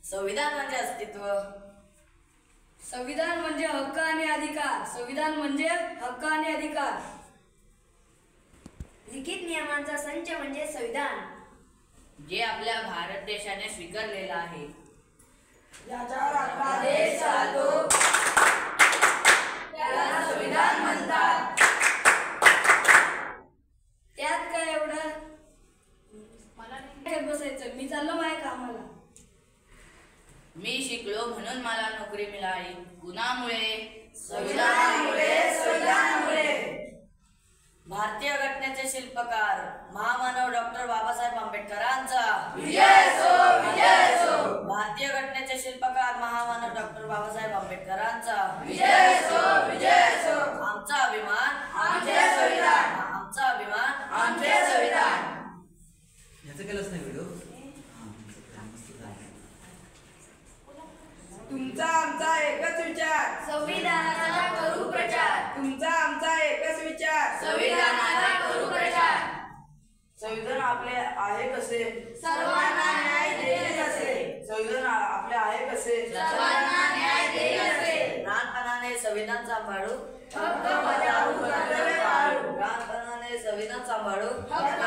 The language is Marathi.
संविधान म्हणजे अस्तित्व. संविधान म्हणजे हक्क आणि अधिकार. संविधान म्हणजे हक्क आणि अधिकार. लिखित नियमांचा संच म्हणजे संविधान, जे आपल्या भारत देशाने स्वीकारलेलं आहे. याच्यावर आपला देश चालतो त्याला संविधान म्हणतात. त्यात काय एवढं मला नाही बसायचं, मी चाललो माझ्या कामाला. मी शिकलो म्हणून मला नोकरी मिळाली. कुणामुळे? संविधानामुळे. संविधानामुळे. भारतीय घटनेचे शिल्पकार महामानव डॉक्टर बाबासाहेब आंबेडकरांचा विजय असो, विजय असो. भारतीय घटनेचे शिल्पकार महामानव डॉक्टर बाबासाहेब आंबेडकरांचा विजय असो, विजय असो. आमचा अभिमान आमचे संविधान. आमचा अभिमान आमचे संविधान. याचं केलंच नाही व्हिडिओ. तुमचा आमचा एकच विचार, संविधानाचा करू प्रचार. तुमचा आमचा एकच विचार, संविधानाचा करू प्रचार. संविधान आपले आहे कसे? सर्वांना न्याय देईल असे. संविधान आपले आहे कसे? सर्वांना न्याय देईल असे. लहानपणाने संविधान सांभाळू, हक्क बजावू, कर्तव्य पाळू. लहानपणाने संविधान सांभाळू, हक्क